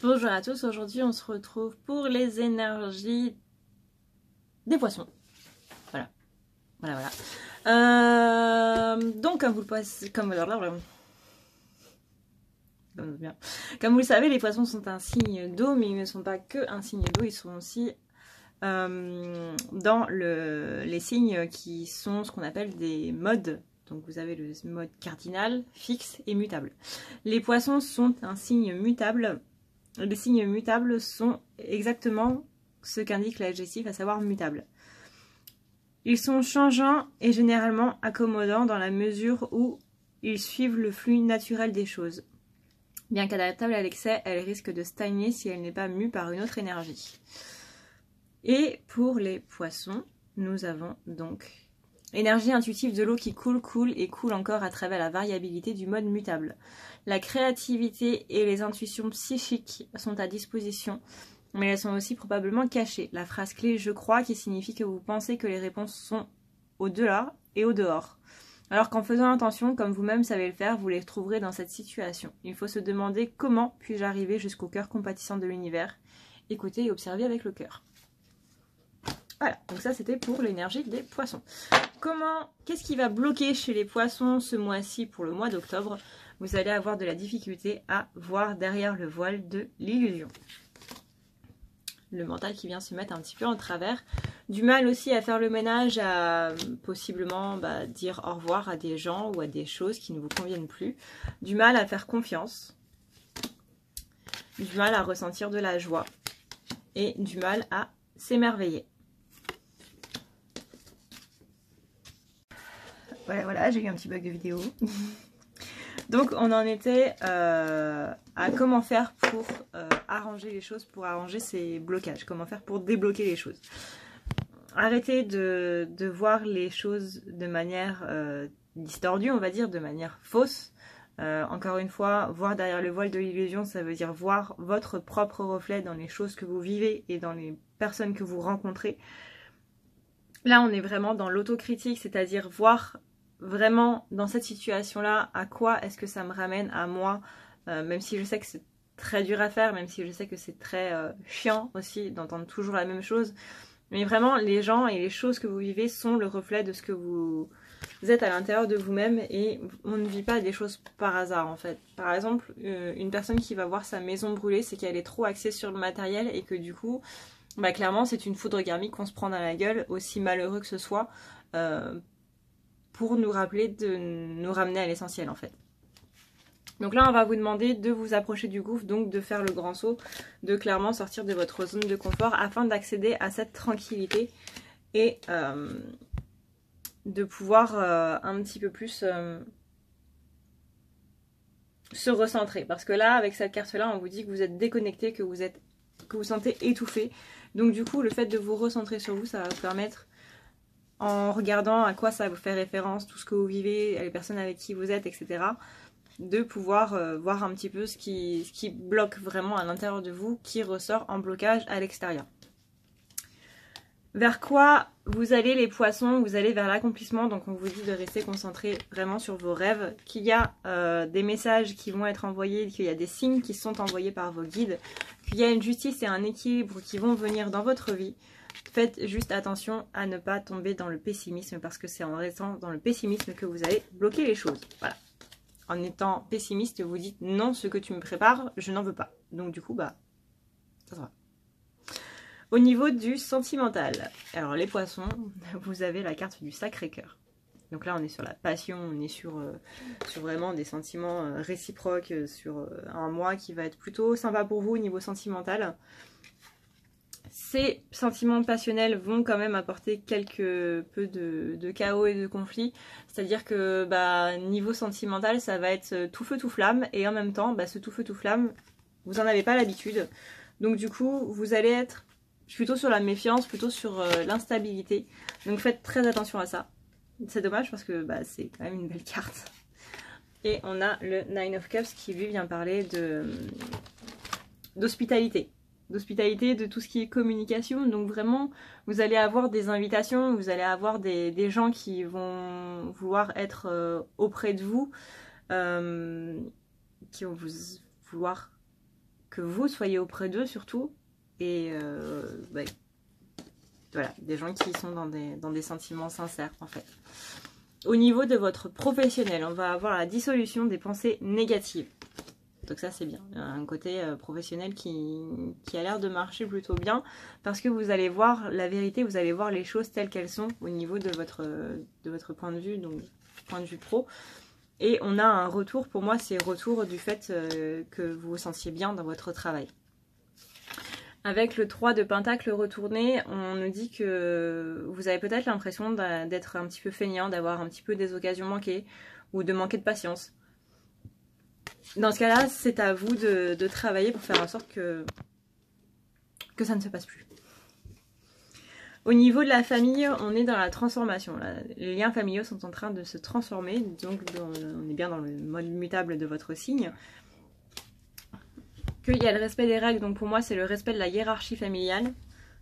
Bonjour à tous, aujourd'hui on se retrouve pour les énergies des poissons. Voilà. Donc comme vous le savez, les poissons sont un signe d'eau, mais ils ne sont pas que un signe d'eau, ils sont aussi dans les signes qui sont ce qu'on appelle des modes. Donc vous avez le mode cardinal, fixe et mutable. Les poissons sont un signe mutable. Les signes mutables sont exactement ce qu'indique l'adjectif, à savoir mutable. Ils sont changeants et généralement accommodants dans la mesure où ils suivent le flux naturel des choses. Bien qu'adaptable à l'excès, elle risque de stagner si elle n'est pas mue par une autre énergie. Et pour les poissons, nous avons donc l'énergie intuitive de l'eau qui coule encore à travers la variabilité du mode mutable. La créativité et les intuitions psychiques sont à disposition, mais elles sont aussi probablement cachées. La phrase clé « je crois » qui signifie que vous pensez que les réponses sont au-delà et au-dehors. Alors qu'en faisant attention, comme vous-même savez le faire, vous les trouverez dans cette situation. Il faut se demander comment puis-je arriver jusqu'au cœur compatissant de l'univers. Écoutez et observez avec le cœur. Voilà, donc ça c'était pour l'énergie des poissons. Qu'est-ce qui va bloquer chez les poissons ce mois-ci pour le mois d'octobre? Vous allez avoir de la difficulté à voir derrière le voile de l'illusion. Le mental qui vient se mettre un petit peu en travers. Du mal aussi à faire le ménage, à possiblement dire au revoir à des gens ou à des choses qui ne vous conviennent plus. Du mal à faire confiance. Du mal à ressentir de la joie. Et du mal à s'émerveiller. Voilà, j'ai eu un petit bug de vidéo. Donc on en était à comment faire pour arranger les choses, pour arranger ces blocages. Comment faire pour débloquer les choses. Arrêtez de voir les choses de manière distordue, on va dire, de manière fausse. Encore une fois, voir derrière le voile de l'illusion, ça veut dire voir votre propre reflet dans les choses que vous vivez et dans les personnes que vous rencontrez. Là, on est vraiment dans l'autocritique, c'est-à-dire voir vraiment dans cette situation-là, à quoi est-ce que ça me ramène à moi, même si je sais que c'est très dur à faire, même si je sais que c'est très chiant aussi d'entendre toujours la même chose. Mais vraiment, les gens et les choses que vous vivez sont le reflet de ce que vous êtes à l'intérieur de vous-même et on ne vit pas des choses par hasard en fait. Par exemple, une personne qui va voir sa maison brûler, c'est qu'elle est trop axée sur le matériel et que du coup, clairement, c'est une foudre karmique qu'on se prend dans la gueule, aussi malheureux que ce soit, pour nous rappeler de nous ramener à l'essentiel en fait. Donc là on va vous demander de vous approcher du gouffre, donc de faire le grand saut, de clairement sortir de votre zone de confort afin d'accéder à cette tranquillité et de pouvoir un petit peu plus se recentrer. Parce que là avec cette carte là on vous dit que vous êtes déconnecté, que vous sentez étouffé. Donc du coup le fait de vous recentrer sur vous, ça va vous permettre, en regardant à quoi ça vous fait référence, tout ce que vous vivez, les personnes avec qui vous êtes, etc., de pouvoir voir un petit peu ce qui bloque vraiment à l'intérieur de vous, qui ressort en blocage à l'extérieur. Vers quoi vous allez les poissons? Vous allez vers l'accomplissement, donc on vous dit de rester concentré vraiment sur vos rêves, qu'il y a des messages qui vont être envoyés, qu'il y a des signes qui sont envoyés par vos guides, qu'il y a une justice et un équilibre qui vont venir dans votre vie. Faites juste attention à ne pas tomber dans le pessimisme parce que c'est en restant dans le pessimisme que vous allez bloquer les choses. Voilà. En étant pessimiste, vous dites non, ce que tu me prépares, je n'en veux pas. Donc du coup, ça va. Au niveau du sentimental, alors les poissons, vous avez la carte du Sacré-Cœur. Donc là, on est sur la passion, on est sur vraiment des sentiments réciproques, sur un mois qui va être plutôt sympa pour vous au niveau sentimental. Ces sentiments passionnels vont quand même apporter quelque peu de chaos et de conflits. C'est-à-dire que niveau sentimental, ça va être tout feu tout flamme. Et en même temps, ce tout feu tout flamme, vous n'en avez pas l'habitude. Donc du coup, vous allez être plutôt sur la méfiance, plutôt sur l'instabilité. Donc faites très attention à ça. C'est dommage parce que c'est quand même une belle carte. Et on a le Nine of Cups qui lui vient parler d'hospitalité. D'hospitalité, de tout ce qui est communication. Donc vraiment, vous allez avoir des invitations, vous allez avoir des gens qui vont vouloir être auprès de vous, qui vont vouloir que vous soyez auprès d'eux surtout. Et bah, voilà, des gens qui sont dans des sentiments sincères en fait. Au niveau de votre professionnel, on va avoir la dissolution des pensées négatives. Donc ça c'est bien, un côté professionnel qui a l'air de marcher plutôt bien parce que vous allez voir la vérité, vous allez voir les choses telles qu'elles sont au niveau de votre point de vue, donc point de vue pro. Et on a un retour, pour moi c'est retour du fait que vous vous sentiez bien dans votre travail. Avec le 3 de Pentacle retourné, on nous dit que vous avez peut-être l'impression d'être un petit peu feignant, d'avoir un petit peu des occasions manquées ou de manquer de patience. Dans ce cas-là, c'est à vous de travailler pour faire en sorte que ça ne se passe plus. Au niveau de la famille, on est dans la transformation. Là. Les liens familiaux sont en train de se transformer, donc on est bien dans le mode mutable de votre signe. Qu'il y a le respect des règles, donc pour moi c'est le respect de la hiérarchie familiale.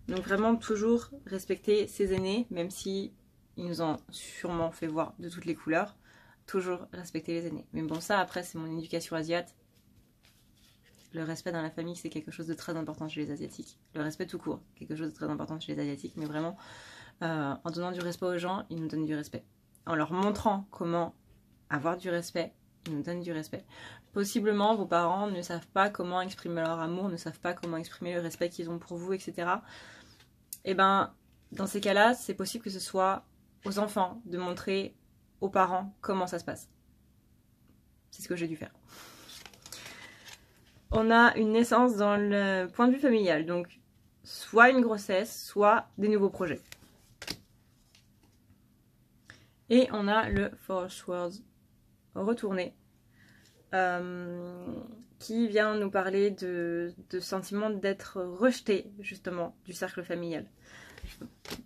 Donc vraiment toujours respecter ses aînés, même si ils nous ont sûrement fait voir de toutes les couleurs. Toujours respecter les aînés. Mais bon, ça après c'est mon éducation asiate. Le respect dans la famille c'est quelque chose de très important chez les asiatiques. Le respect tout court, quelque chose de très important chez les asiatiques. Mais vraiment, en donnant du respect aux gens, ils nous donnent du respect. En leur montrant comment avoir du respect, ils nous donnent du respect. Possiblement, vos parents ne savent pas comment exprimer leur amour, ne savent pas comment exprimer le respect qu'ils ont pour vous, etc. Et ben, dans ces cas-là, c'est possible que ce soit aux enfants de montrer aux parents comment ça se passe. C'est ce que j'ai dû faire. On a une naissance dans le point de vue familial, donc soit une grossesse, soit des nouveaux projets. Et on a le Force Words retourné. Qui vient nous parler de sentiment d'être rejeté justement du cercle familial.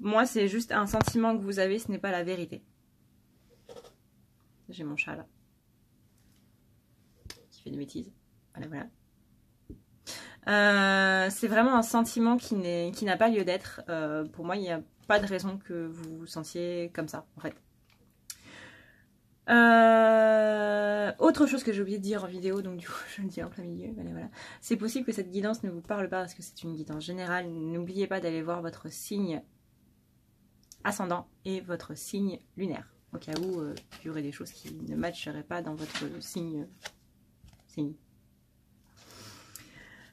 Moi c'est juste un sentiment que vous avez, ce n'est pas la vérité. J'ai mon chat là qui fait des bêtises. Voilà. C'est vraiment un sentiment qui n'a pas lieu d'être. Pour moi il n'y a pas de raison que vous vous sentiez comme ça en fait. Autre chose que j'ai oublié de dire en vidéo, donc du coup je le dis en plein milieu, voilà. C'est possible que cette guidance ne vous parle pas parce que c'est une guidance générale. N'oubliez pas d'aller voir votre signe ascendant et votre signe lunaire, au cas où il y aurait des choses qui ne matcheraient pas dans votre signe.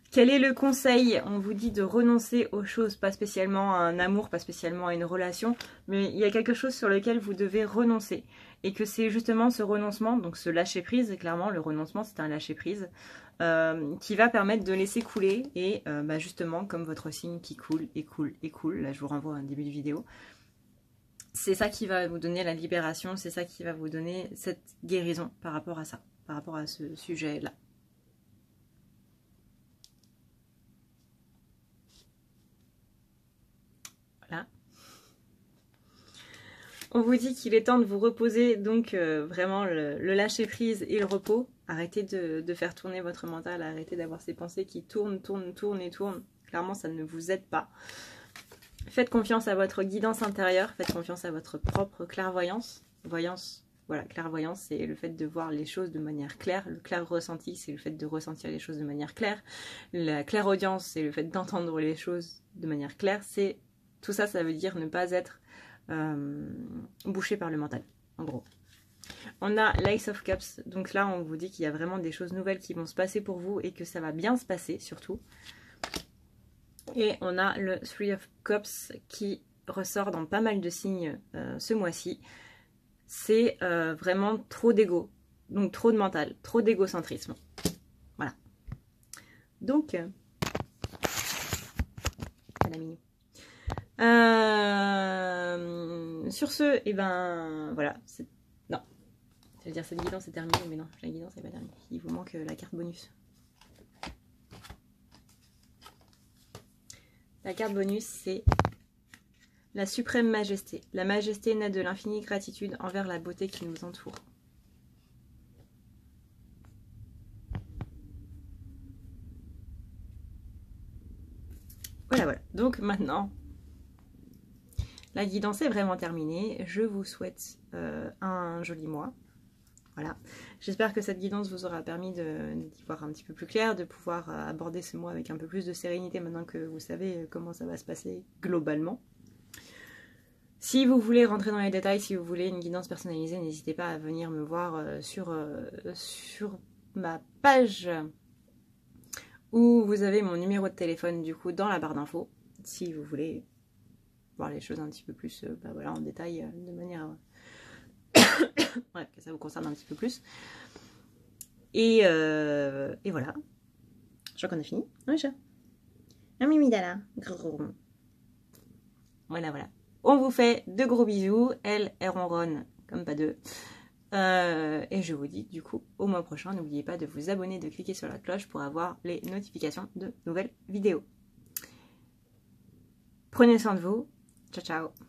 Quel est le conseil? On vous dit de renoncer aux choses, pas spécialement à un amour, pas spécialement à une relation, mais il y a quelque chose sur lequel vous devez renoncer. Et que c'est justement ce renoncement, donc ce lâcher prise, clairement le renoncement c'est un lâcher prise, qui va permettre de laisser couler et bah justement comme votre signe qui coule et coule et coule, là je vous renvoie à un début de vidéo, c'est ça qui va vous donner la libération, c'est ça qui va vous donner cette guérison par rapport à ça, par rapport à ce sujet-là. Voilà. On vous dit qu'il est temps de vous reposer, donc vraiment le lâcher prise et le repos. Arrêtez de faire tourner votre mental, arrêtez d'avoir ces pensées qui tournent. Clairement, ça ne vous aide pas. Faites confiance à votre guidance intérieure, faites confiance à votre propre clairvoyance. Voilà, clairvoyance, c'est le fait de voir les choses de manière claire. Le clair ressenti, c'est le fait de ressentir les choses de manière claire. La clairaudience, c'est le fait d'entendre les choses de manière claire. Tout ça, ça veut dire ne pas être bouché par le mental, en gros. On a l'Ace of Cups, donc là on vous dit qu'il y a vraiment des choses nouvelles qui vont se passer pour vous et que ça va bien se passer surtout. Et on a le Three of Cups qui ressort dans pas mal de signes ce mois-ci. C'est vraiment trop d'ego, donc trop de mental, trop d'égocentrisme. Voilà. Donc, sur ce, et ben voilà. Non, je veux dire cette guidance est terminée, mais non, la guidance n'est pas terminée. Il vous manque la carte bonus. La carte bonus, c'est la suprême majesté. La majesté naît de l'infinie gratitude envers la beauté qui nous entoure. Voilà. Donc maintenant, la guidance est vraiment terminée. Je vous souhaite un joli mois. Voilà, j'espère que cette guidance vous aura permis d'y voir un petit peu plus clair, de pouvoir aborder ce mois avec un peu plus de sérénité maintenant que vous savez comment ça va se passer globalement. Si vous voulez rentrer dans les détails, si vous voulez une guidance personnalisée, n'hésitez pas à venir me voir sur ma page où vous avez mon numéro de téléphone du coup dans la barre d'infos, si vous voulez voir les choses un petit peu plus voilà, en détail, de manière ouais, que ça vous concerne un petit peu plus. Et voilà. Je crois qu'on a fini. Oui, chat. Un mimidala. Voilà, voilà. On vous fait de gros bisous. Elle ronronne comme pas deux. Et je vous dis du coup au mois prochain. N'oubliez pas de vous abonner, de cliquer sur la cloche pour avoir les notifications de nouvelles vidéos. Prenez soin de vous. Ciao, ciao.